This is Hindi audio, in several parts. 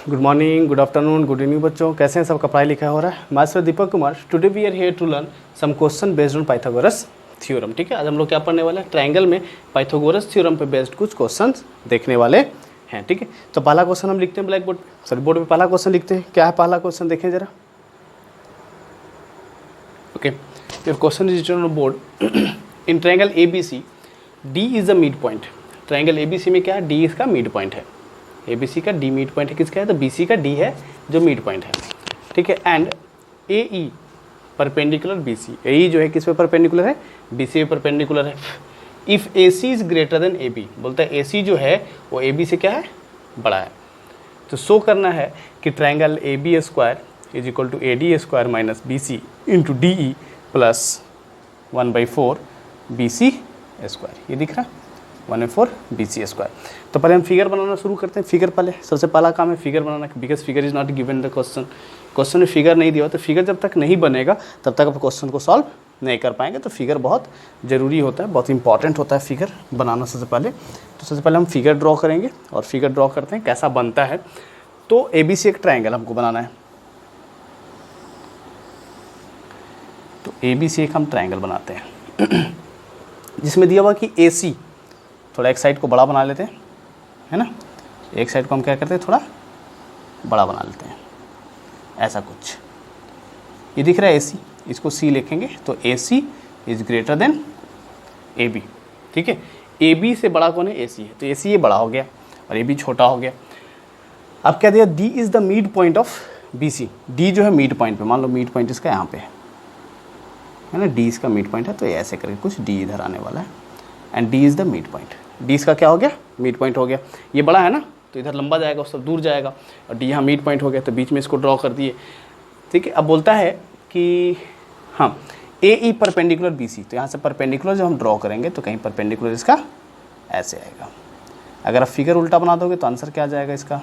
Good morning, good afternoon, good evening बच्चों, कैसे हैं? सबका पढ़ाई लिखा हो रहा है। Myself Deepak Kumar. Today we are here to learn some question based on Pythagoras theorem. ठीक है, आज हम लोग क्या पढ़ने वाले हैं? ट्रायंगल में पाइथागोरस थ्योरम पे बेस्ड कुछ क्वेश्चन देखने वाले हैं। ठीक है, तो पहला क्वेश्चन हम लिखते हैं ब्लैक बोर्ड, सॉरी बोर्ड पे पहला क्वेश्चन लिखते हैं। क्या है पहला क्वेश्चन, देखें जरा। Okay, question is written on board. In triangle ABC D is the mid point. Triangle ABC में क्या है? D इसका मिड पॉइंट है। ABC का D मिड पॉइंट है, किसका है? तो BC का D है जो मिड पॉइंट है। ठीक है, and AE perpendicular BC। AE जो है किस पे परपेंडिकुलर है? BC पे परपेंडिकुलर है। If AC is greater than AB, बोलता है AC जो है वो AB से क्या है? बड़ा है। तो शो करना है कि triangle AB square is equal to AD square minus BC into DE plus 1/4 BC square. ये दिख रहा है 1/4 BC स्क्वायर। तो पहले हम फिगर बनाना शुरू करते हैं। फिगर पहले, सबसे पहला काम है figure banana, because figure is not given the question. Question में फिगर नहीं दिया हो तो फिगर जब तक नहीं बनेगा तब तक आप क्वेश्चन को सॉल्व नहीं कर पाएंगे। तो फिगर बहुत ज़रूरी होता है, बहुत इंपॉर्टेंट होता है फिगर बनाना सबसे पहले। तो सबसे पहले हम फिगर ड्रॉ करेंगे और फिगर ड्रॉ करते हैं कैसा बनता है। तो ABC एक ट्रायंगल हमको बनाना है। तो ABC एक हम ट्रायंगल बनाते हैं जिसमें दिया हुआ कि AC, थोड़ा एक साइड को बड़ा बना लेते हैं, है ना। एक साइड को हम क्या करते हैं? थोड़ा बड़ा बना लेते हैं, ऐसा कुछ। ये दिख रहा है AC, इसको C लिखेंगे। तो AC is greater than AB। ठीक है, AB से बड़ा कौन है? AC है। तो AC ये बड़ा हो गया और AB छोटा हो गया। अब क्या दिया? D is the mid point of BC। D जो है मिड पॉइंट पे, मान लो मिड पॉइंट इसका यहाँ पे है ना, D इसका मिड पॉइंट है। तो ऐसे करके कुछ D इधर आने वाला है and D is the mid point. D इसका क्या हो गया? मिड पॉइंट हो गया। ये बड़ा है ना, तो इधर लंबा जाएगा, उस सब दूर जाएगा, और D यहाँ मिड पॉइंट हो गया। तो बीच में इसको ड्रॉ कर दिए। ठीक है, अब बोलता है कि हाँ AE परपेंडिकुलर BC। तो यहाँ से परपेंडिकुलर जब हम ड्रॉ करेंगे तो कहीं परपेंडिकुलर इसका ऐसे आएगा। अगर आप फिगर उल्टा बना दोगे तो आंसर क्या आ जाएगा? इसका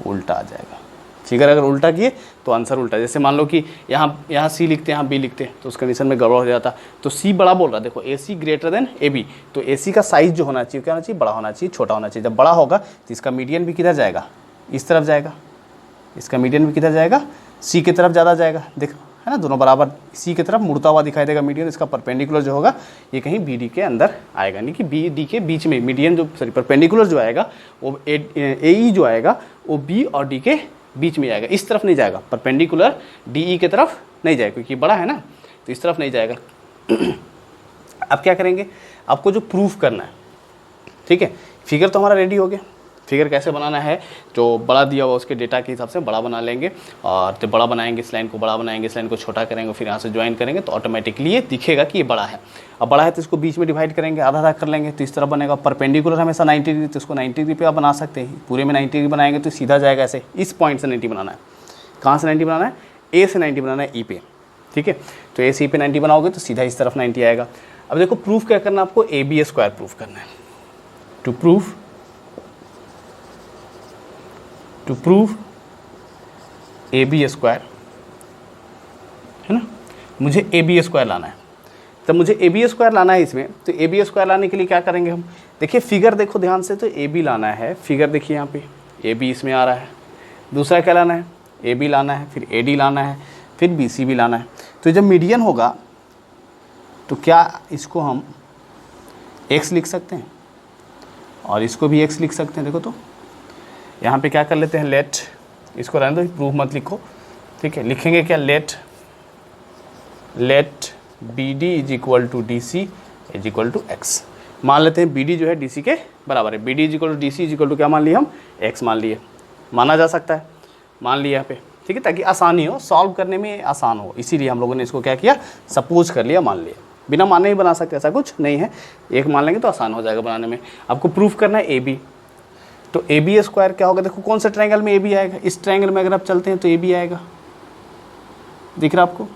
उल्टा आ जाएगा। फिगर अगर उल्टा किए तो आंसर उल्टा। जैसे मान लो कि यहाँ C लिखते हैं, यहाँ B लिखते हैं, तो उस कंडीशन में गड़बड़ हो जाता। तो C बड़ा बोल रहा है, देखो AC ग्रेटर देन AB। तो AC का साइज जो होना चाहिए क्या होना चाहिए? बड़ा होना चाहिए, छोटा होना चाहिए। जब बड़ा होगा तो इसका मीडियन भी किधर जाएगा? इस तरफ जाएगा। इसका मीडियन भी किधर जाएगा? C की तरफ ज़्यादा जाएगा। देखो है ना, दोनों बराबर C की तरफ मुड़ता हुआ दिखाई देगा मीडियन। इसका परपेंडिकुलर जो होगा ये कहीं BD के अंदर आएगा, यानी कि BD के बीच में। मीडियन जो सॉरी परपेंडिकुलर जो आएगा वो AE जो आएगा वो B और D के बीच में जाएगा, इस तरफ नहीं जाएगा। परपेंडिकुलर DE के तरफ नहीं जाएगा क्योंकि बड़ा है ना, तो इस तरफ नहीं जाएगा। अब क्या करेंगे? आपको जो प्रूफ करना है, ठीक है, फिगर तो हमारा रेडी हो गया। फिगर कैसे बनाना है? जो बड़ा दिया हुआ उसके डेटा के हिसाब से बड़ा बना लेंगे, और तो बड़ा बनाएंगे, इस लाइन को बड़ा बनाएंगे, इस लाइन को छोटा करेंगे, फिर यहाँ से ज्वाइन करेंगे तो ऑटोमेटिकली ये दिखेगा कि ये बड़ा है। अब बड़ा है तो इसको बीच में डिवाइड करेंगे, आधा आधा कर लेंगे, तो इस तरह बनेगा। परपेंडिकुलर हमेशा 90 डिग्री, तो इसको 90 डिग्री पे आप बना सकते हैं। पूरे में 90 डिग्री बनाएंगे तो सीधा जाएगा ऐसे। इस पॉइंट से 90 बनाना है। कहाँ से 90 बनाना है? A से 90 बनाना है E पे। ठीक है, तो A से E पे 90 बनाओगे तो सीधा इस तरफ 90 आएगा। अब देखो प्रूफ क्या करना है आपको? AB स्क्वायर प्रूफ करना है। टू प्रूव AB स्क्वायर, है ना, मुझे AB स्क्वायर लाना है। तब मुझे AB स्क्वायर लाना है इसमें। तो AB स्क्वायर लाने के लिए क्या करेंगे हम? देखिए फिगर देखो ध्यान से। तो AB लाना है, फिगर देखिए यहाँ पे AB इसमें आ रहा है। दूसरा क्या लाना है? AB लाना है, फिर AD लाना है, फिर BC भी लाना है। तो जब मीडियन होगा तो क्या इसको हम X लिख सकते हैं और इसको भी X लिख सकते हैं। देखो तो यहाँ पे क्या कर लेते हैं? लेट, इसको रहने दो, प्रूफ मत लिखो। ठीक है, लिखेंगे क्या? Let BD is equal to DC is equal to X। मान लेते हैं BD जो है DC के बराबर है। BD is equal to DC is equal to क्या मान लिए हम? X मान लिए। माना जा सकता है, मान लिया यहाँ पे। ठीक है, ताकि आसानी हो, सॉल्व करने में आसान हो, इसीलिए हम लोगों ने इसको क्या किया? सपोज कर लिया, मान लिया। बिना माने ही बना सकते, ऐसा कुछ नहीं है। एक मान लेंगे तो आसान हो जाएगा बनाने में। आपको प्रूफ करना है AB। तो AB स्क्वायर क्या होगा? देखो कौन से ट्रायंगल में AB आएगा? इस ट्रायंगल में अगर आप चलते हैं तो AB आएगा। दिख रहा आपको?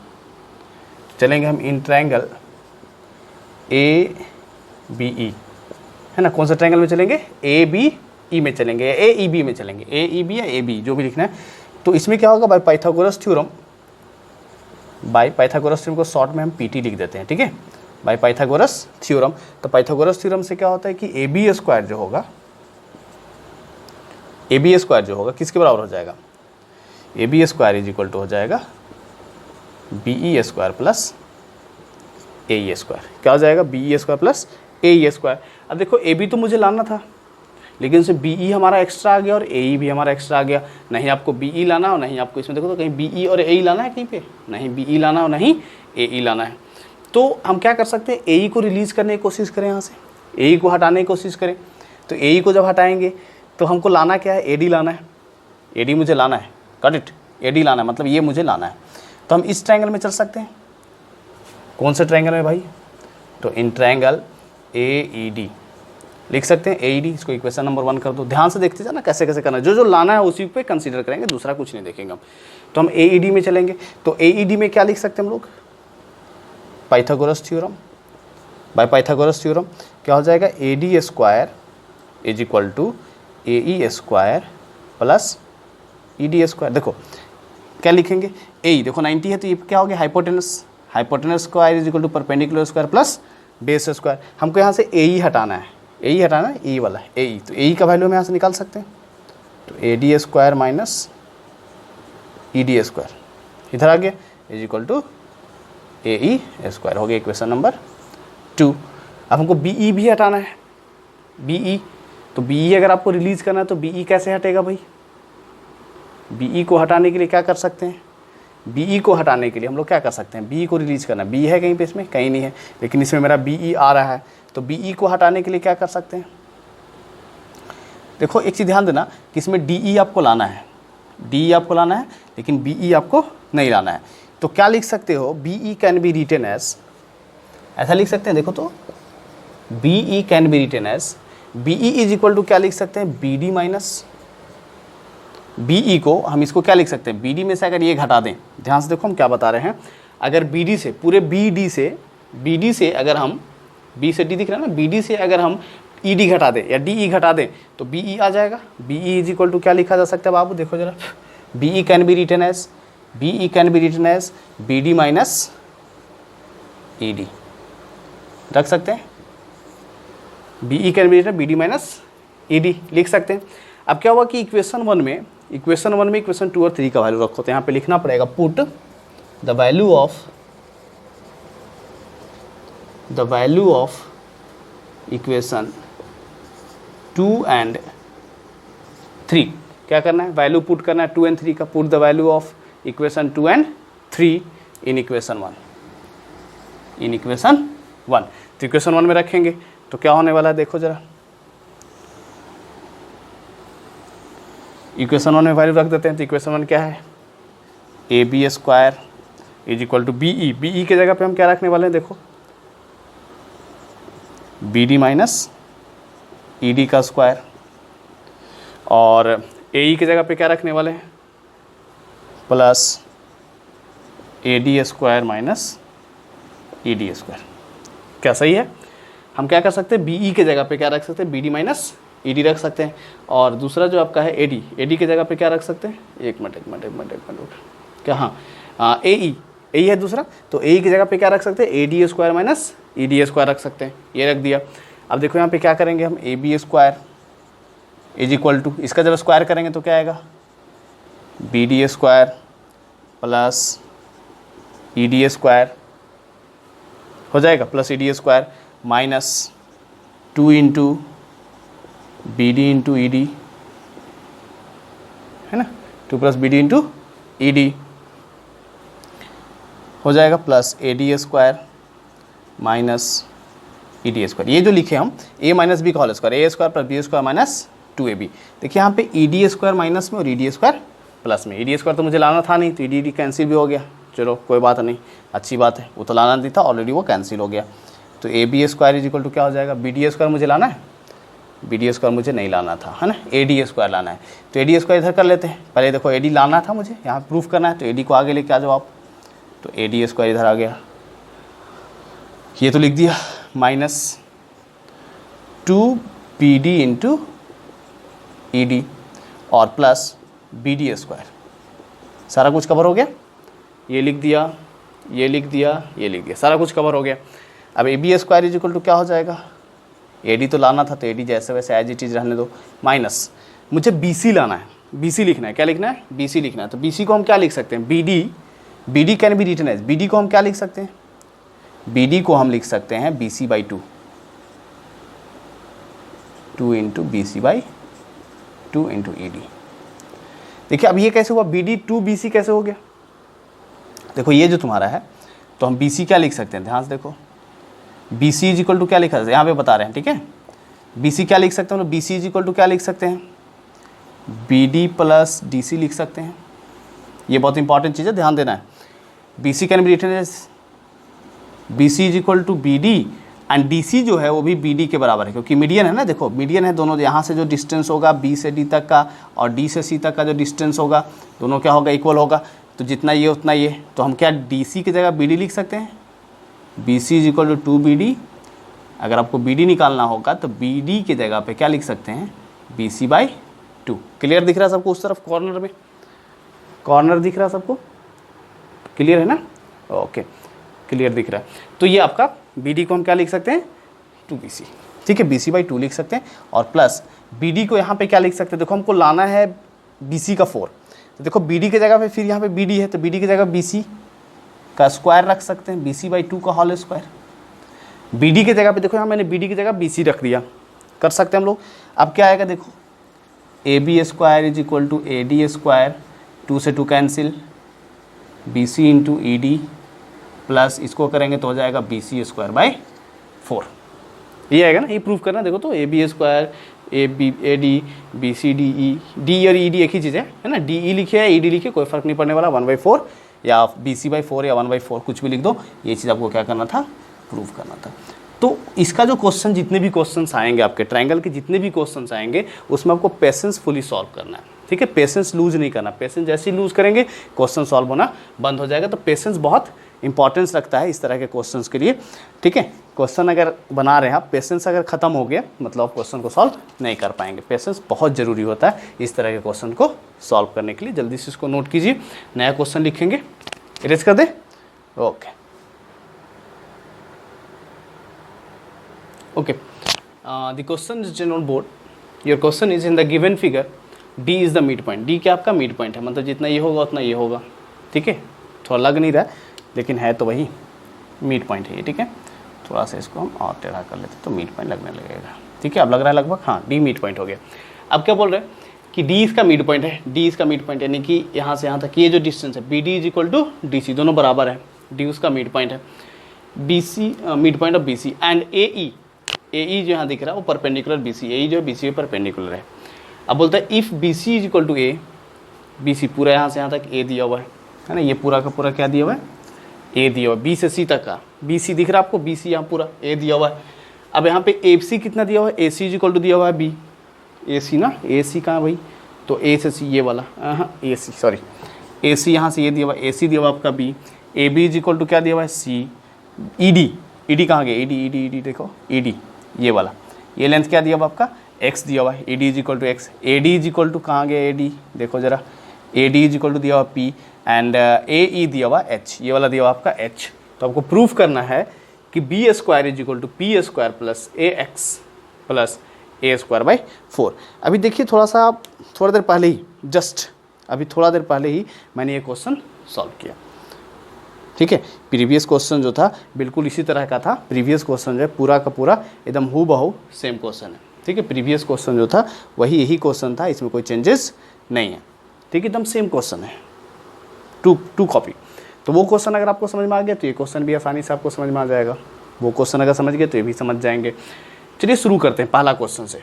चलेंगे हम इन ट्रायंगल ABE, है ना। कौन से ट्रायंगल में चलेंगे? ABE में चलेंगे, AEB में चलेंगे, AEB या AB जो भी लिखना है। तो इसमें क्या होगा? Bye Pythagoras theorem, by Pythagoras theorem को शॉर्ट में हम PT लिख देते हैं। ठीक है, बाय पाइथागोरस थ्योरम। तो पाइथागोरस थ्योरम से क्या होता है कि AB स्क्वायर जो होगा ए बी स्क्वायर जो होगा किसके बराबर हो जाएगा, A B square is equal to हो जाएगा B E square plus A E square. क्या हो जाएगा, B E square plus A E square. अब देखो ए बी तो मुझे लाना था, लेकिन इसमें बी ई हमारा एक्स्ट्रा आ गया और ए ई भी हमारा एक्स्ट्रा आ गया। नहीं आपको बी ई लाना और नहीं आपको इसमें देखो तो कहीं बी ई और ए ई लाना है, कहीं पे नहीं बी ई लाना और नहीं ए ई लाना है। तो हम क्या कर सकते हैं, ए ई को रिलीज़ करने की कोशिश करें, यहाँ से ए ई को हटाने की कोशिश करें। तो ए ई को जब हटाएंगे तो हमको लाना क्या है, ए डी लाना है, ए डी मुझे लाना है, गॉट इट, ए डी लाना है, मतलब ये मुझे लाना है। तो हम इस ट्रायंगल में चल सकते हैं। कौन से ट्रायंगल में भाई, तो in triangle A E D लिख सकते हैं, ए ई डी। इसको इक्वेशन नंबर 1 कर दो। ध्यान से देखते जाना कैसे कैसे करना है, जो जो लाना है उसी पे कंसीडर करेंगे, दूसरा कुछ नहीं देखेंगे हम। तो हम ए ई डी में चलेंगे। तो ए ई डी में क्या लिख सकते हैं हम लोग, Pythagoras theorem. By Pythagoras theorem क्या हो जाएगा, A D square is equal to A E square plus E D square. देखो क्या लिखेंगे, ए ई देखो 90 है तो ये क्या हो गया, hypotenuse, hypotenuse square is equal to perpendicular square plus base square. हमको यहाँ से ए ई हटाना है, ए ई हटाना है, ई वाला ए ई। तो ए ई का वैल्यू हम यहाँ से निकाल सकते हैं। तो A D square minus E D square इधर आ गया is equal to A E square, हो गया इक्वेशन नंबर 2। अब हमको बी ई भी हटाना है, बी ई। तो बी ई अगर आपको रिलीज़ करना है तो बी ई कैसे हटेगा भाई, बी ई को हटाने के लिए क्या कर सकते हैं, बी ई को हटाने के लिए हम लोग क्या कर सकते हैं, बी ई को रिलीज़ करना, बी है कहीं पे इसमें, कहीं नहीं है, लेकिन इसमें मेरा बी ई आ रहा है। तो बी ई को हटाने के लिए क्या कर सकते हैं, देखो एक चीज़ ध्यान देना कि इसमें डी ई आपको लाना है, डी ई आपको लाना है, लेकिन बी ई आपको नहीं लाना है। तो क्या लिख सकते हो, B E can be written as, ऐसा लिख सकते हैं। देखो तो B E can be written as, B E is equal to क्या लिख सकते हैं, B D minus B E को हम इसको क्या लिख सकते हैं, बी डी में से अगर ये घटा दें, ध्यान से देखो हम क्या बता रहे हैं, अगर बी डी से पूरे बी डी से अगर हम, बी से डी दिख रहा है ना, बी डी से अगर हम ई डी घटा दें या डी ई घटा दें तो बी ई आ जाएगा। B E is equal to क्या लिखा जा सकता है बाबू, देखो जरा, B E can be written as, B E can be written as B D minus E D, रख सकते हैं, B E can be written B D minus E D लिख सकते हैं। अब क्या हुआ कि इक्वेशन 1 में इक्वेशन 2 और 3 का वैल्यू रखो, तो यहाँ पे लिखना पड़ेगा, put the value of equation 2 and 3। क्या करना है, वैल्यू पुट करना है 2 एंड 3 का। Put the value of equation 2 and 3 in equation 1, तो इक्वेशन 1 में रखेंगे तो क्या होने वाला है, देखो जरा, इक्वेशन 1 में वैल्यू रख देते हैं। तो इक्वेशन 1 क्या है, A B square is equal to B E, B E के जगह पे हम क्या रखने वाले हैं, देखो B D minus E D का स्क्वायर, और ए ई के जगह पे क्या रखने वाले हैं, plus A D square minus E D square. क्या सही है, हम क्या कर सकते हैं, बी ई के जगह पे क्या रख सकते हैं, B D minus E D रख सकते हैं। और दूसरा जो आपका है ए डी के जगह पे क्या रख सकते हैं, एक मिनट क्या, हाँ ए ई है दूसरा, तो ए ई की जगह पे क्या रख सकते हैं, ए D square minus E D square रख सकते हैं, ये रख दिया। अब देखो यहाँ पे क्या करेंगे हम, A B square is equal to, इसका जब स्क्वायर करेंगे तो क्या आएगा, B D square plus E D square हो जाएगा, plus E D square minus 2 into B D into E D, है ना, 2 plus B D into E D हो जाएगा, plus A D square minus E D square. ये जो लिखे हम ए माइनस बी का whole square, A square plus B square minus 2ab। देखिए यहाँ पे ई डी स्क्वायर माइनस में और ई डी स्क्वायर प्लस में। ई डी स्क्वायर तो मुझे लाना था नहीं, तो ई डी कैंसिल भी हो गया, चलो कोई बात नहीं, अच्छी बात है, वो तो लाना नहीं था, ऑलरेडी वो कैंसिल हो गया। तो A B square is equal to क्या हो जाएगा, बी डी स्क्वायर मुझे लाना है, बी डी स्क्वायर मुझे नहीं लाना था, है ना, ए डी स्क्वायर लाना है। तो ए डी स्क्वायर इधर कर लेते हैं, पहले देखो ए डी लाना था मुझे, यहाँ प्रूफ करना है, तो ए डी को आगे लेके आ जाओ आप। तो ए डी स्क्वायर इधर आ गया, ये तो लिख दिया, minus 2bd into E D और प्लस बी डी स्क्वायर, सारा कुछ कवर हो गया, ये लिख दिया, ये लिख दिया, ये लिख दिया, सारा कुछ कवर हो गया। अब A B square is equal to क्या हो जाएगा, ए डी तो लाना था, तो ए डी जैसे वैसे एज इट इज रहने दो, माइनस मुझे BC लाना है, BC लिखना है, क्या लिखना है, BC लिखना है। तो BC को हम क्या लिख सकते हैं, BD can be written as, BD को हम क्या लिख सकते हैं, BD को हम लिख सकते हैं BC/2, 2 into BC/2 into ED। देखिए अब ये कैसे हुआ, BD 2BC कैसे हो गया, देखो ये जो तुम्हारा है, तो हम BC क्या लिख सकते हैं, ध्यान से देखो, BC इज इक्वल टू क्या लिखा है, यहाँ पे बता रहे हैं, ठीक है, BC क्या लिख सकते हैं, हम BC इज इक्वल टू क्या लिख सकते हैं, BD प्लस DC लिख सकते हैं। ये बहुत इंपॉर्टेंट चीज़ है, ध्यान देना है। BC can be written as BC is equal to BD and DC जो है वो भी BD के बराबर है, क्योंकि मीडियन है ना, देखो मीडियन है दोनों, यहाँ से जो डिस्टेंस होगा B से D तक का और D से C तक का जो डिस्टेंस होगा, दोनों क्या होगा, इक्वल होगा। तो जितना ये उतना ये, तो हम क्या DC की जगह BD लिख सकते हैं, BC is equal to 2BD। अगर आपको BD निकालना होगा तो BD की जगह पे क्या लिख सकते हैं, BC/2। क्लियर दिख रहा है सबको, उस तरफ कॉर्नर में, कॉर्नर दिख रहा है सबको, क्लियर है ना, ओके क्लियर दिख रहा है। तो ये आपका BD को हम क्या लिख सकते हैं, 2BC, ठीक है, BC/2 लिख सकते हैं, और प्लस BD को यहाँ पे क्या लिख सकते हैं, देखो हमको लाना है BC का 4, तो देखो BD की जगह पे फिर यहाँ पे BD है, तो BD की जगह BC का स्क्वायर रख सकते हैं, BC/2 का होल स्क्वायर। BD की जगह पे देखो, यहाँ मैंने BD की जगह BC रख दिया, कर सकते हैं हम लोग। अब क्या आएगा देखो, AB square is equal to AD square, 2 से 2 cancel, BC into ED plus इसको करेंगे तो हो जाएगा BC स्क्वायर बाई 4। ये आएगा ना, ये प्रूफ करना, देखो तो AB square AD BC DE और ED एक ही चीज़ है ना, DE लिखे या ED लिखे कोई फ़र्क नहीं पड़ने वाला, 1/4 या BC/4 या 1/4 कुछ भी लिख दो, ये चीज़ आपको क्या करना था, प्रूफ करना था। तो इसका जो क्वेश्चन, जितने भी क्वेश्चंस आएंगे आपके ट्रायंगल के, जितने भी क्वेश्चंस आएंगे उसमें आपको पेशेंस फुली सॉल्व करना है, ठीक है, पेशेंस लूज नहीं करना। पेशेंस जैसे ही लूज करेंगे क्वेश्चन सॉल्व होना बंद हो जाएगा। तो पेशेंस बहुत इंपॉर्टेंस रखता है इस तरह के क्वेश्चंस के लिए, ठीक है। क्वेश्चन अगर बना रहे हैं आप, पेशेंस अगर खत्म हो गया मतलब आप क्वेश्चन को सॉल्व नहीं कर पाएंगे। पेशेंस बहुत ज़रूरी होता है इस तरह के क्वेश्चन को सॉल्व करने के लिए। जल्दी से इसको नोट कीजिए, नया क्वेश्चन लिखेंगे, इरेज कर दे, okay okay. The question is on board, your question is in the given figure, D is the mid point. D क्या आपका मिड पॉइंट है, मतलब जितना ये होगा उतना ये होगा, ठीक है, थोड़ा लग नहीं रहा है लेकिन है तो वही मिड पॉइंट है ये, ठीक है। थोड़ा सा इसको हम और टेढ़ा कर लेते तो मिड पॉइंट लगने लगेगा, ठीक है। अब लग रहा है लगभग, हाँ D मिड पॉइंट हो गया। अब क्या बोल रहे हैं कि D इसका मिड पॉइंट है, D इसका मिड पॉइंट यानी कि यहाँ से यहाँ तक ये जो डिस्टेंस है BD is equal to DC, दोनों बराबर है, D उसका मिड पॉइंट है, BC mid point of BC and AE जो यहाँ दिख रहा है वो परपेंडिकुलर BC, AE जो BC पे परपेंडिकुलर है। अब बोलता है if BC is equal to A, BC पूरा यहाँ से यहाँ तक A दिया हुआ है ना, ये पूरा का पूरा क्या दिया हुआ है, A दिया हुआ है, B से C तक का, BC दिख रहा है आपको, BC यहाँ पूरा A दिया हुआ है। अब यहाँ पे AC कितना दिया हुआ है, AC इज इक्वल टू दिया हुआ है B, AC ना, AC कहाँ भाई, तो A से C ये वाला, हाँ AC सॉरी, AC यहाँ से ये दिया हुआ है, AC दिया हुआ आपका B, AB is equal to क्या दिया हुआ है C, ED कहाँ गया, ED देखो ED ये वाला, ये लेंथ क्या दिया हुआ आपका x दिया हुआ है, AD is equal to x, AD is equal to कहाँ गया AD, देखो जरा, AD इज इक्वल टू दिया हुआ P एंड AE दिया हुआ H, ये वाला दिया हुआ आपका H। तो आपको प्रूफ करना है कि B square is equal to P square plus AX plus A square by 4। अभी देखिए थोड़ा देर पहले ही, अभी थोड़ा देर पहले ही मैंने ये क्वेश्चन सॉल्व किया, ठीक है। प्रीवियस क्वेश्चन जो था बिल्कुल इसी तरह का था, प्रीवियस क्वेश्चन जो है पूरा का पूरा एकदम हूबहू सेम क्वेश्चन है, ठीक है। प्रीवियस क्वेश्चन जो था वही यही क्वेश्चन था, इसमें कोई चेंजेस नहीं है, ठीक है, एकदम सेम क्वेश्चन है, टू कॉपी। तो वो क्वेश्चन अगर आपको समझ में आ गया तो ये क्वेश्चन भी आसानी से आपको समझ में आ जाएगा, वो क्वेश्चन अगर समझ गए तो ये भी समझ जाएंगे। चलिए शुरू करते हैं पहला क्वेश्चन से,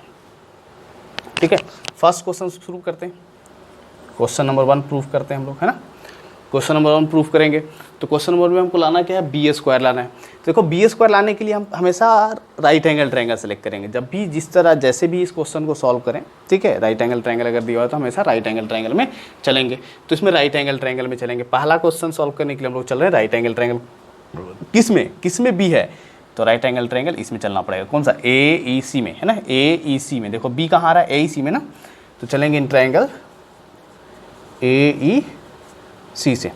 ठीक है। फर्स्ट क्वेश्चन शुरू करते हैं, क्वेश्चन नंबर 1 प्रूफ करते हैं हम लोग, है ना। क्वेश्चन नंबर 1 प्रूफ करेंगे तो क्वेश्चन नंबर में हमको लाना क्या है, B स्क्वायर लाना है। देखो B स्क्वायर लाने के लिए हम हमेशा राइट एंगल ट्रायंगल सेलेक्ट करेंगे, जब भी जिस तरह जैसे भी इस क्वेश्चन को सॉल्व करें, ठीक है। राइट एंगल ट्रायंगल अगर दिया हुआ है तो हमेशा राइट एंगल ट्रायंगल में चलेंगे, तो इसमें राइट एंगल ट्रायंगल में चलेंगे। पहला क्वेश्चन सॉल्व करने के लिए हम लोग चल रहे हैं राइट एंगल ट्रायंगल, किस में B है तो राइट एंगल ट्रायंगल इसमें चलना पड़ेगा, कौन सा, AEC में, है ना, AEC में। देखो B कहाँ आ रहा है, AEC में ना, तो चलेंगे इन ट्रायंगल AEC से,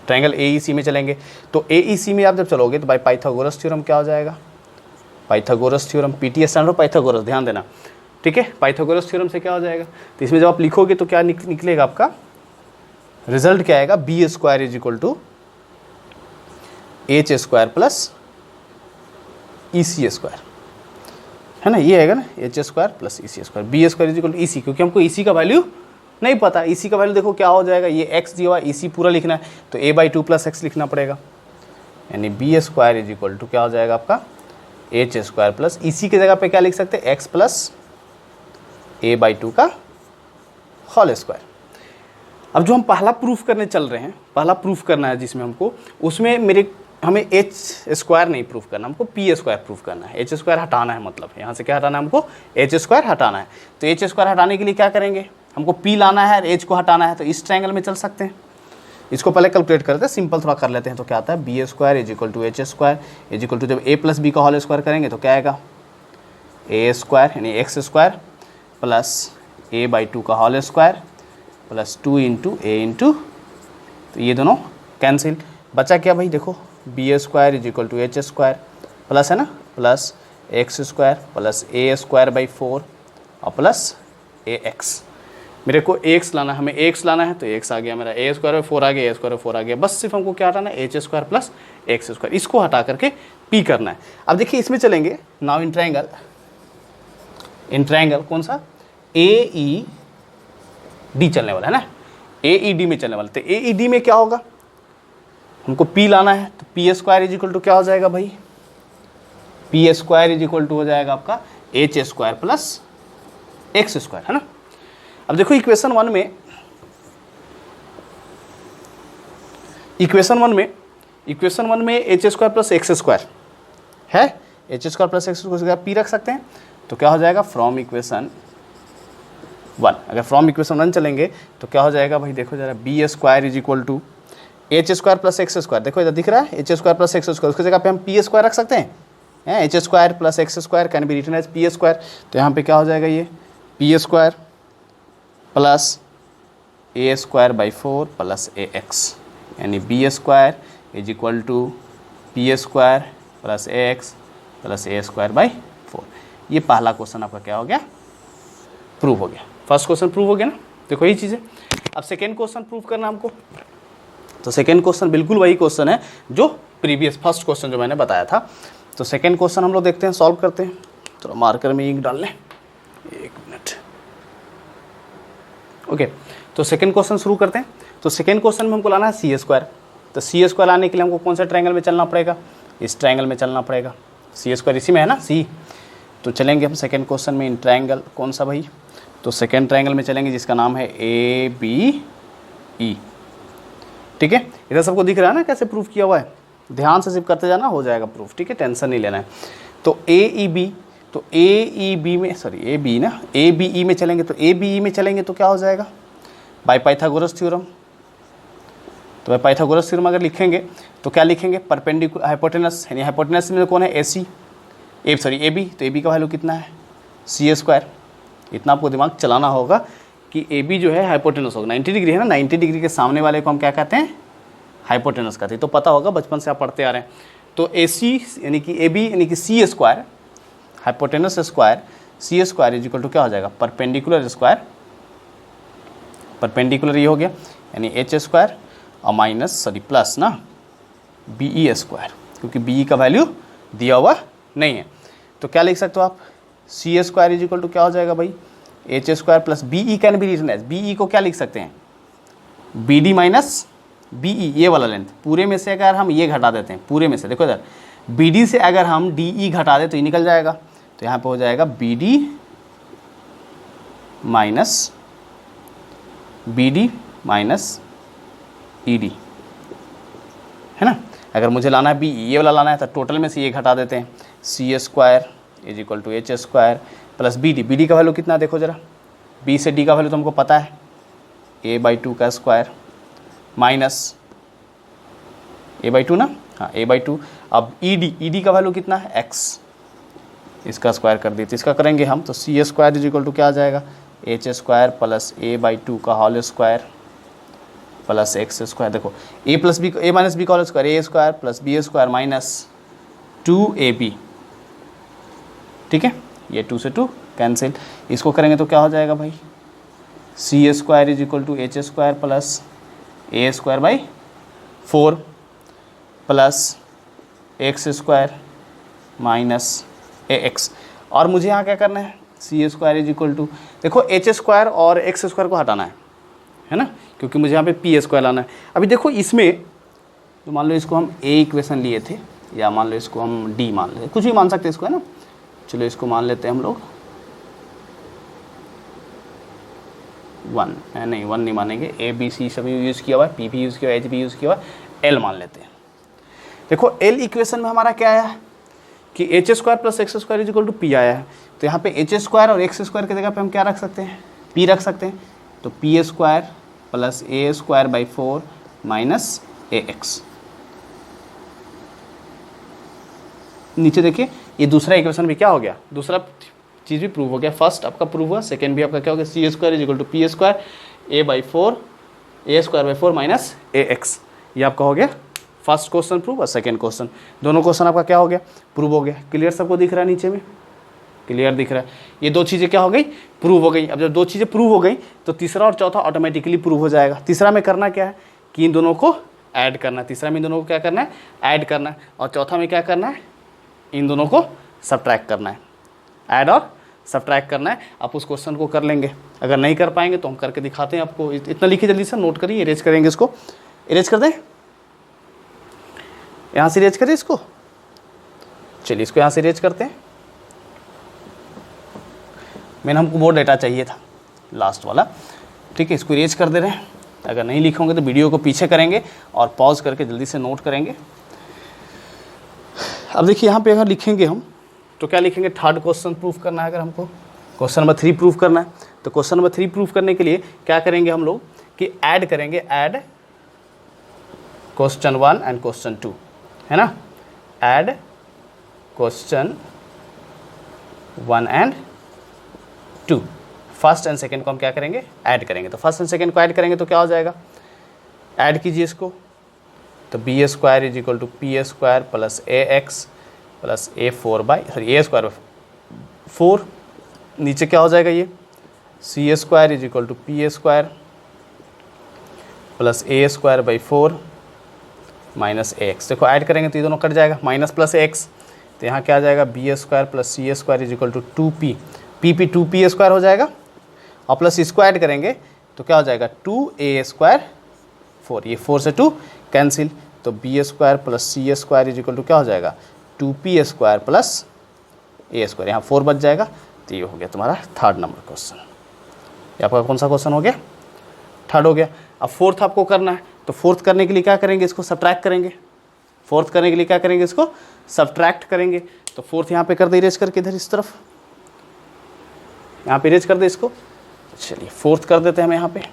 ट्रायंगल AEC में चलेंगे। तो AEC में आप जब चलोगे तो बाय पाइथागोरस थ्योरम क्या हो जाएगा, Pythagoras theorem, PT stand for Pythagoras, ध्यान देना, ठीक है, पाइथागोरस थ्योरम से क्या हो जाएगा, तो इसमें जब आप लिखोगे तो क्या निकलेगा आपका रिजल्ट क्या आएगा, B square is equal to H square plus E C square, है ना, ये आएगा ना, H square plus E C square, B square is equal to E C, क्योंकि हमको ई सी का वैल्यू नहीं पता, ई सी का वैल्यू देखो क्या हो जाएगा, ये एक्स दिया हुआ, ई सी पूरा लिखना है तो A by two plus x लिखना पड़ेगा, यानी B square is equal to क्या हो जाएगा आपका H square plus E C की जगह पे क्या लिख सकते हैं, x plus A by two का होल स्क्वायर। अब जो हम पहला प्रूफ करने चल रहे हैं, पहला प्रूफ करना है जिसमें हमको, उसमें हमें एच स्क्वायर नहीं प्रूफ करना, हमको पी स्क्वायर प्रूफ करना है, एच स्क्वायर हटाना है, मतलब यहाँ से क्या हटाना है हमको, एच स्क्वायर हटाना है। तो एच स्क्वायर हटाने के लिए क्या करेंगे, हमको पी लाना है और एच को हटाना है, तो इस ट्रायंगल में चल सकते हैं। इसको पहले कैलकुलेट करते हैं, सिंपल थोड़ा कर लेते हैं, तो क्या आता है, B square is equal to H square is equal to, जब ए प्लस बी का होल स्क्वायर करेंगे तो क्या आएगा, ए स्क्वायर यानी x square plus A by two का whole square plus 2 into A into, तो ये दोनों कैंसिल, बचा क्या भाई, देखो B square is equal to H square plus, है ना, plus x square plus A square by 4 और प्लस ए एक्स, मेरे को एक्स लाना है, हमें एक्स लाना है तो एक्स आ गया मेरा, ए स्क्वायर बाई 4 आ गया, ए स्क्वायर बाई 4 आ गया, बस सिर्फ हमको क्या हटाना है, H square plus x square, इसको हटा करके पी करना है। अब देखिए इसमें चलेंगे, नाउ इन ट्रायंगल कौन सा, ए ई डी चलने वाला है ना, ए ई डी में चलने वाला, तो ए ई डी में क्या होगा, हमको पी लाना है, तो P square is equal to क्या हो जाएगा भाई, P square is equal to हो जाएगा आपका H square plus x square, है ना। अब देखो इक्वेशन वन में H square plus x square है, H square plus x square P रख सकते हैं, तो क्या हो जाएगा फ्रॉम इक्वेशन वन, अगर फ्रॉम इक्वेशन वन चलेंगे तो क्या हो जाएगा भाई, देखो जरा, B square is equal to H square plus x square, देखो इधर दिख रहा है H square plus x square, उसकी जगह पे हम पी स्क्वायर रख सकते हैं, H square plus x square can be written as P square, तो यहाँ पे क्या हो जाएगा, ये P square plus A square by 4 plus A X, यानी B square is equal to P square plus A x plus A square by 4। ये पहला क्वेश्चन आपका क्या हो गया, प्रूव हो गया, फर्स्ट क्वेश्चन प्रूव हो गया ना, देखो यही चीज़ है। अब सेकेंड क्वेश्चन प्रूव करना हमको, तो सेकेंड क्वेश्चन बिल्कुल वही क्वेश्चन है जो प्रीवियस फर्स्ट क्वेश्चन जो मैंने बताया था। तो सेकेंड क्वेश्चन हम लोग देखते हैं, सॉल्व करते हैं, तो मार्कर में इंक डाल लें, एक मिनट, ओके। तो सेकेंड क्वेश्चन शुरू करते हैं। तो सेकेंड क्वेश्चन में हमको लाना है सी स्क्वायर, तो सी स्क्वायर लाने के लिए हमको कौन सा ट्रायंगल में चलना पड़ेगा, इस ट्रायंगल में चलना पड़ेगा, सी स्क्वायर इसी में है ना, सी, तो चलेंगे हम सेकेंड क्वेश्चन में इन ट्रायंगल, कौन सा भाई, तो सेकेंड ट्रायंगल में चलेंगे जिसका नाम है ए बी ई, ठीक है। इधर सबको दिख रहा है ना कैसे प्रूफ किया हुआ है, ध्यान से सिर्फ करते जाना, हो जाएगा प्रूफ, ठीक है, टेंशन नहीं लेना है। तो ए ई बी, तो ए ई बी में, सॉरी ए बी ना, ए बी ई में चलेंगे, तो ए बी ई में चलेंगे तो क्या हो जाएगा, बाय पाइथागोरस थ्योरम, तो बाय पाइथागोरस थ्योरम अगर लिखेंगे तो क्या लिखेंगे, परपेंडिकुलर हाइपोटेनस, यानी हाइपोटेनस में कौन है, ए सी, ए बी, तो ए बी का वैल्यू कितना है, सी स्क्वायर, इतना आपको दिमाग चलाना होगा कि ए बी जो है हाइपोटेनस होगा, 90 डिग्री है ना, 90 डिग्री के सामने वाले को हम क्या कहते हैं, हाइपोटेनस कहते हैं, तो पता होगा बचपन से आप पढ़ते आ रहे हैं। तो ए सी यानी कि ए बी यानी कि C square, hypotenuse square, C square is equal to क्या हो जाएगा, परपेंडिकुलर स्क्वायर, परपेंडिकुलर ये हो गया, यानी एच स्क्वायर और माइनस सॉरी प्लस ना बी ई स्क्वायर, क्योंकि बी ई का वैल्यू दिया हुआ नहीं है, तो क्या लिख सकते हो आप, C square is equal to क्या हो जाएगा भाई, H square plus B E can be written as, B E को क्या लिख सकते हैं, B D minus B E, ये वाला लेंथ, पूरे में से अगर हम ये घटा देते हैं, पूरे में से देखो इधर बी डी से अगर हम डी ई घटा दें तो ये निकल जाएगा, तो यहाँ पे हो जाएगा B D minus E D, है ना। अगर मुझे लाना है बी ई, ये वाला लाना है, तो टोटल में से ये घटा देते हैं, C square is equal to H square plus B D का वैल्यू कितना देखो जरा, बी से डी का वैल्यू तो हमको पता है, ए बाई टू का square minus A by to ना, हाँ ए बाई टू, अब ई डी का वैल्यू कितना है, एक्स, इसका स्क्वायर कर दिए, तो इसका करेंगे हम, तो C square is equal to क्या आ जाएगा, H square plus A by two का whole square plus x square, देखो A plus B, A minus B का whole square, A square plus B square minus 2ab, ठीक है, ये 2 से 2 कैंसिल। इसको करेंगे तो क्या हो जाएगा भाई, C A square is equal to H square plus A square by 4 plus x square minus A X. और मुझे यहाँ क्या करना है, C A square is equal to, देखो एच स्क्वायर और एक्स स्क्वायर को हटाना है ना, क्योंकि मुझे यहाँ पे पी स्क्वायर लाना है। अभी देखो इसमें तो मान लो इसको हम ए इक्वेशन लिए थे, या मान लो इसको हम डी मान लेते, कुछ भी मान सकते हैं इसको, है ना। चलो इसको मान लेते हैं हम लोग 1, नहीं 1 नहीं मानेंगे, ए बी सी सभी यूज़ किया हुआ है, पी भी यूज़ किया हुआ है, एच भी यूज़ किया हुआ है, एल मान लेते हैं। देखो एल इक्वेशन में हमारा क्या आया है कि H square plus x square is equal to P आया है। तो यहाँ पे एच स्क्वायर और एक्स स्क्वायर की जगह पे हम क्या रख सकते हैं, पी रख सकते हैं। तो P square plus A square by 4 minus A x. नीचे देखिए ये दूसरा इक्वेशन भी क्या हो गया, दूसरा चीज़ भी प्रूव हो गया। फर्स्ट आपका प्रूव हुआ, सेकेंड भी आपका क्या हो गया, C square is equal to P square A by 4 A square by 4 minus A X. ये आपका हो गया फर्स्ट क्वेश्चन प्रूव और सेकेंड क्वेश्चन, दोनों क्वेश्चन आपका क्या हो गया, प्रूव हो गया। क्लियर सबको दिख रहा है, नीचे में क्लियर दिख रहा है। ये दो चीज़ें क्या हो गई, प्रूव हो गई। अब जब दो चीज़ें प्रूव हो गई तो तीसरा और चौथा ऑटोमेटिकली प्रूव हो जाएगा। तीसरा में करना क्या है कि इन दोनों को ऐड करना है, तीसरा में इन दोनों को क्या करना है, ऐड करना है। और चौथा में क्या करना है, इन दोनों को सब्ट्रैक्ट करना है, ऐड और सब्ट्रैक्ट करना है। आप उस क्वेश्चन को कर लेंगे, अगर नहीं कर पाएंगे तो हम करके दिखाते हैं आपको। इतना लिखिए जल्दी से, नोट करिए, इरेज करेंगे इसको, इरेज कर दें, यहाँ से इरेज करें इसको। चलिए इसको यहाँ से इरेज करते हैं। मैंने हमको वो डेटा चाहिए था लास्ट वाला, ठीक है, इसको इरेज कर दे रहे हैं। अगर नहीं लिखोगे तो वीडियो को पीछे करेंगे और पॉज करके जल्दी से नोट करेंगे। अब देखिए यहाँ पे अगर लिखेंगे हम तो क्या लिखेंगे, थर्ड क्वेश्चन प्रूफ करना है। अगर हमको क्वेश्चन नंबर 3 प्रूफ करना है तो क्वेश्चन नंबर 3 प्रूफ करने के लिए क्या करेंगे हम लोग कि ऐड करेंगे, ऐड क्वेश्चन 1 एंड क्वेश्चन 2, है ना। Add question 1 and 2, first and second को हम क्या करेंगे, ऐड करेंगे। तो फर्स्ट एंड सेकेंड को ऐड करेंगे तो क्या हो जाएगा, ऐड कीजिए इसको। तो B square is equal to P square plus A x plus A 4 by A square 4, नीचे क्या हो जाएगा ये, C square is equal to P square plus A square by 4 minus A x. देखो ऐड करेंगे तो ये दोनों कट जाएगा, माइनस प्लस एक्स। तो यहाँ क्या आ जाएगा, B square plus C square is equal to 2p, P 2p square हो जाएगा। और प्लस इसको ऐड करेंगे तो क्या हो जाएगा, 2a स्क्वायर 4, ये 4 से 2 कैंसिल। तो B square plus C square is equal to क्या हो जाएगा, 2p square plus A square, यहाँ 4 बच जाएगा। तो ये हो गया तुम्हारा थर्ड नंबर क्वेश्चन। ये आपका कौन सा क्वेश्चन हो गया, थर्ड हो गया। अब फोर्थ आपको करना है, तो फोर्थ करने के लिए क्या करेंगे, इसको सब्ट्रैक्ट करेंगे। फोर्थ करने के लिए क्या करेंगे, इसको सब्ट्रैक्ट करेंगे। तो फोर्थ यहाँ पे कर दे, इरेज करके इधर इस तरफ, यहाँ पे इरेज कर दे इसको। चलिए फोर्थ कर देते हैं हम यहाँ पे।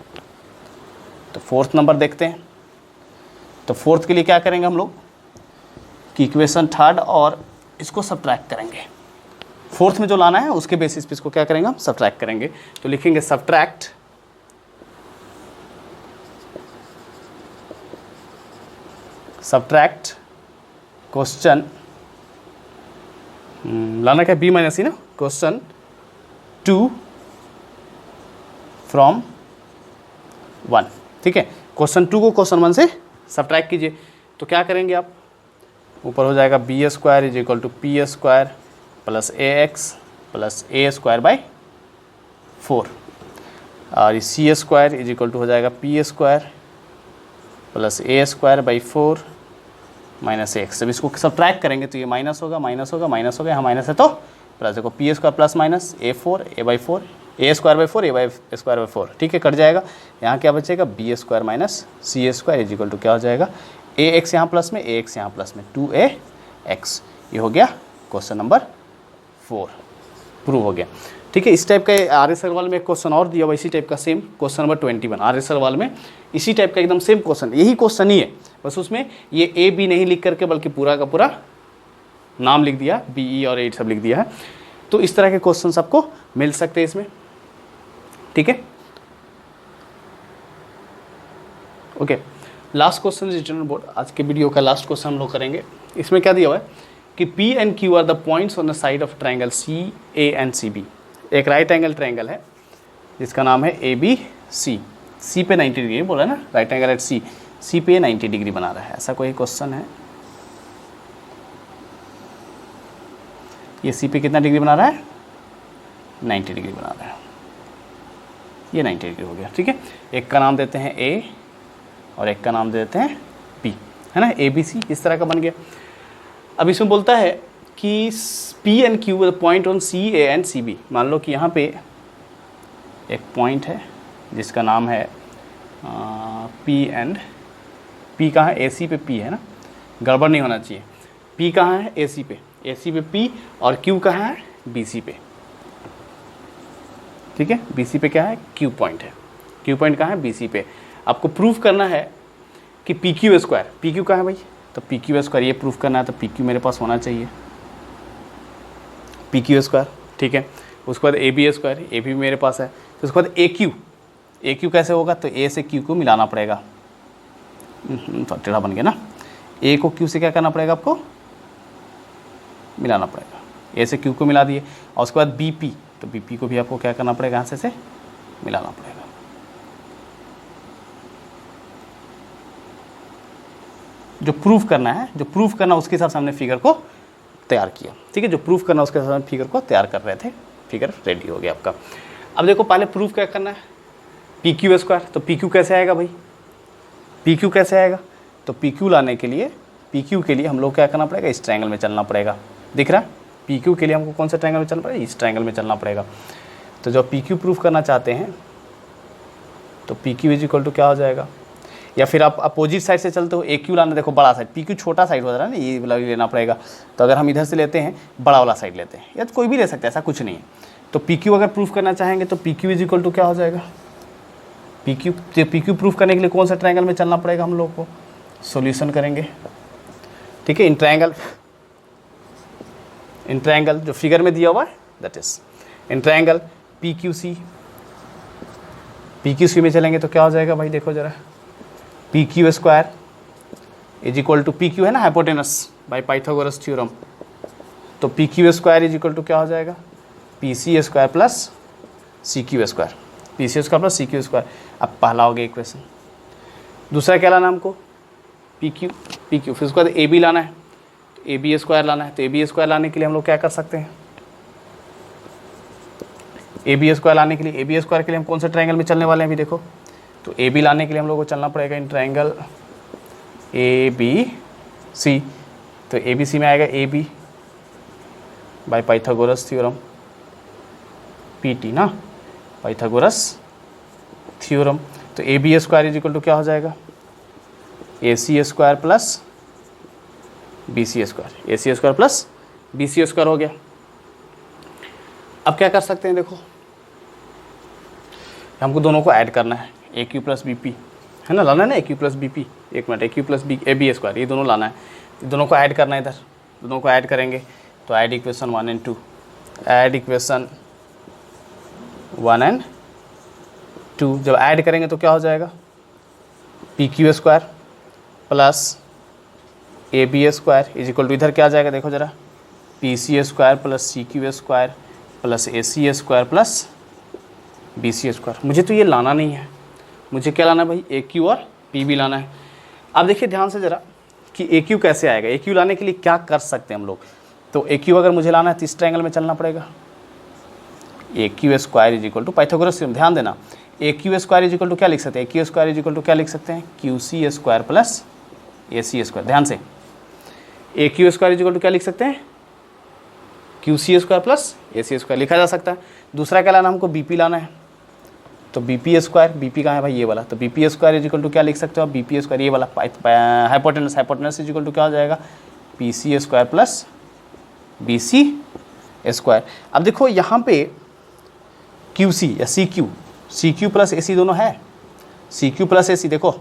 तो फोर्थ नंबर देखते हैं। तो फोर्थ के लिए क्या करेंगे हम लोग कि इक्वेशन थर्ड और इसको सब्ट्रैक्ट करेंगे। फोर्थ में जो लाना है उसके बेसिस पे इसको क्या करेंगे, हम सब्ट्रैक्ट करेंगे। तो लिखेंगे सब्ट्रैक्ट क्वेश्चन, लाना क्या, बी माइनस सी ना, क्वेश्चन 2 फ्रॉम 1, ठीक है। क्वेश्चन 2 को क्वेश्चन 1 से सब्ट्रैक्ट कीजिए। तो क्या करेंगे आप, ऊपर हो जाएगा B square is equal to P square plus A x plus A square by 4, और C square is equal to हो जाएगा P square plus A square by 4 minus x. जब इसको सब्ट्रैक्ट करेंगे तो ये माइनस होगा, माइनस होगा, माइनस होगा, यहाँ माइनस है तो प्लस। देखो P square plus minus A 4 A by 4 A square by 4 A by square by 4, ठीक है, कट जाएगा। यहाँ क्या बचेगा, B square minus C square is equal to क्या हो जाएगा, ए एक्स यहाँ प्लस में, ए एक्स यहाँ प्लस में, 2a x। ये हो गया क्वेश्चन नंबर 4, प्रूव हो गया, ठीक है। इस टाइप का आर एस अग्रवाल में एक क्वेश्चन और दिया हुआ इसी टाइप का, same question number 21 R S Agarwal में इसी टाइप का एकदम सेम क्वेश्चन, यही क्वेश्चन ही है, बस उसमें ये ए बी नहीं लिख करके बल्कि पूरा का पूरा नाम लिख दिया, बी ई और ए सब लिख दिया है। तो इस तरह के क्वेश्चन आपको मिल सकते हैं इसमें, ठीक है। Okay, last question return board, आज के वीडियो का लास्ट क्वेश्चन हम लोग करेंगे। इसमें क्या दिया हुआ है कि P and Q are the points on the side of triangle C A and C B. एक राइट एंगल ट्रायंगल है जिसका नाम है ABC, सी पे 90 डिग्री बोला ना, राइट एंगल एट सी पे 90 डिग्री बना रहा है, ऐसा कोई क्वेश्चन है? ये सी पे कितना डिग्री बना रहा है? 90 डिग्री बना रहा है, ये 90 डिग्री हो गया, ठीक है। एक का नाम देते हैं ए और एक का नाम दे देते हैं बी, है ना, ABC इस तरह का बन गया। अब इसमें बोलता है कि P and Q point on CA and CB। मान लो कि यहाँ पे एक पॉइंट है जिसका नाम है P कहाँ है? AC पे P है ना, गड़बड़ नहीं होना चाहिए। P कहाँ है? AC पे P, और Q कहाँ है? BC पे, ठीक है। BC पे क्या है? Q पॉइंट है। Q पॉइंट कहाँ है? BC पे। आपको प्रूफ करना है कि PQ स्क्वायर, PQ कहाँ है भाई? तो PQ स्क्वायर ये प्रूफ करना है, तो PQ मेरे पास होना चाहिए, PQ स्क्वायर, ठीक है। उसके बाद AB स्क्वायर, AB भी मेरे पास है। तो उसके बाद AQ कैसे होगा? तो A से Q को मिलाना पड़ेगा, तो टेढ़ा बन गया ना। A को Q से क्या करना पड़ेगा? आपको मिलाना पड़ेगा। A से Q को मिला दिए, और उसके बाद BP, तो BP को भी आपको क्या करना पड़ेगा? यहाँ से मिलाना पड़ेगा। जो प्रूफ करना उसके हिसाब से हमने फिगर को तैयार किया, ठीक है। जो प्रूफ करना उसके हिसाब से फिगर को तैयार कर रहे थे, फिगर रेडी हो गया आपका। अब देखो पहले प्रूफ क्या करना है? PQ स्क्वायर, तो PQ कैसे आएगा भाई? PQ कैसे आएगा? तो PQ लाने के लिए, PQ के लिए हम लोग क्या करना पड़ेगा? इस ट्रायंगल में चलना पड़ेगा, दिख रहा है? PQ के लिए हमको कौन सा ट्रायंगल में चलना पड़ेगा? इस ट्रायंगल में चलना पड़ेगा। तो जब PQ प्रूफ करना चाहते हैं तो PQ इज इक्वल टू क्या हो जाएगा? या फिर आप अपोजिट साइड से चलते हो, AQ लाना, देखो बड़ा साइड, PQ छोटा साइड हो रहा है ना, ये वाला लेना पड़ेगा। तो अगर हम इधर से लेते हैं, बड़ा वाला साइड लेते हैं, या तो कोई भी ले सकते हैं, ऐसा कुछ नहीं है। तो PQ अगर प्रूफ करना चाहेंगे तो PQ इज इक्वल टू क्या हो जाएगा? PQ प्रूफ करने के लिए कौन सा ट्रायंगल में चलना पड़ेगा हम लोग को? सॉल्यूशन करेंगे, ठीक है। इन ट्रायंगल जो फिगर में दिया हुआ है, that is in triangle PQC में चलेंगे तो क्या हो जाएगा भाई? देखो जरा, PQ square is equal to, PQ है ना हाइपोटेनस बाय पाइथागोरस थ्योरम, तो PQ square is equal to क्या हो जाएगा? PC square plus CQ square, PC square plus CQ square. अब पहला हो गया इक्वेशन। दूसरा क्या लाना हमको? PQ, फिर उसके बाद AB लाना है, तो AB स्क्वायर लाना है। तो AB स्क्वायर लाने के लिए हम लोग क्या कर सकते हैं? AB स्क्वायर लाने के लिए, AB स्क्वायर के लिए हम कौन सा ट्रायंगल में चलने वाले हैं अभी देखो? तो AB लाने के लिए हम लोग को चलना पड़ेगा इन ट्रायंगल ABC। तो ABC में आएगा AB by Pythagoras theorem, PT ना, पाइथागोरस थ्योरम। तो AB square is equal to क्या हो जाएगा? AC square plus BC square, AC square plus BC square हो गया। अब क्या कर सकते हैं? देखो हमको दोनों को ऐड करना है, AQ प्लस BP, है ना, लाना है ना AQ प्लस BP, एक minute, AQ plus AB square, ये दोनों लाना है, दोनों को ऐड करना है। इधर दोनों को ऐड करेंगे तो add equation 1 and 2, add equation 1 and 2। जब ऐड करेंगे तो क्या हो जाएगा? PQ square plus AB square is equal to, इधर क्या आ जाएगा देखो जरा, PC square plus CQ square plus AC square plus BC square. मुझे तो ये लाना नहीं है, मुझे क्या लाना है भाई? AQ और PB लाना है। अब देखिए ध्यान से ज़रा कि AQ कैसे आएगा। AQ लाने के लिए क्या कर सकते हैं हम लोग? तो AQ अगर मुझे लाना है तो इस ट्रायंगल में चलना पड़ेगा। AQ square is equal to Pythagoras theorem, ध्यान देना, AQ square is equal to क्या लिख सकते हैं? AQ square is equal to क्या लिख सकते हैं? QC square plus AC square. ध्यान से, AQ square is equal to क्या लिख सकते हैं? QC square plus AC square लिखा जा सकता है। दूसरा क्या लाना हमको? BP लाना है, तो BP स्क्वायर, BP कहाँ है भाई? ये वाला, तो BP square is equal to क्या लिख सकते हो आप? BP स्क्वायर, ये वाला हाइपोटेनस इज इक्वल टू क्या हो जाएगा? PC square plus BC square. अब देखो यहाँ पे QC या CQ प्लस AC दोनों है, CQ प्लस AC, देखो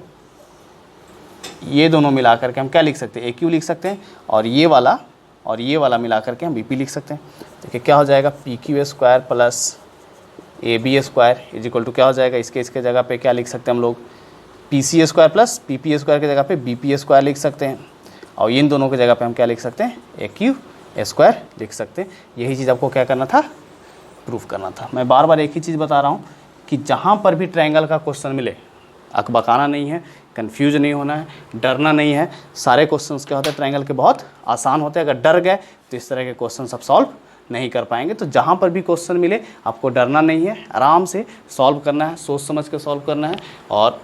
ये दोनों मिला करके हम क्या लिख सकते हैं? AQ लिख सकते हैं, और ये वाला मिला करके हम BP लिख सकते हैं। देखिए क्या हो जाएगा? PQ square plus AB square is equal to क्या हो जाएगा? इसके जगह पे क्या लिख सकते हैं हम लोग? PC square plus PP square की जगह पे BP स्क्वायर लिख सकते हैं, और इन दोनों की जगह पे हम क्या लिख सकते हैं? AQ स्क्वायर लिख सकते हैं। यही चीज़ आपको क्या करना था? प्रूफ करना था। मैं बार बार एक ही चीज़ बता रहा हूँ कि जहाँ पर भी ट्रायंगल का क्वेश्चन मिले, अकबकाना नहीं है, कंफ्यूज नहीं होना है, डरना नहीं है। सारे क्वेश्चंस क्या होते हैं ट्रायंगल के, बहुत आसान होते हैं। अगर डर गए तो इस तरह के क्वेश्चन आप सॉल्व नहीं कर पाएंगे। तो जहाँ पर भी क्वेश्चन मिले आपको डरना नहीं है, आराम से सॉल्व करना है, सोच समझ के सॉल्व करना है और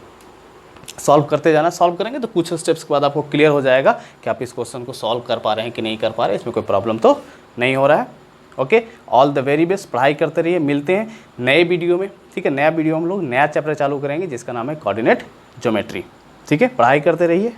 सॉल्व करते जाना। सॉल्व करेंगे तो कुछ स्टेप्स के बाद आपको क्लियर हो जाएगा कि आप इस क्वेश्चन को सॉल्व कर पा रहे हैं कि नहीं कर पा रहे हैं, इसमें कोई प्रॉब्लम तो नहीं हो रहा है। Okay, all the very best, पढ़ाई करते रहिए। मिलते हैं नए वीडियो में, ठीक है। नया वीडियो हम लोग नया चैप्टर चालू करेंगे जिसका नाम है कोऑर्डिनेट ज्योमेट्री, ठीक है। पढ़ाई करते रहिए।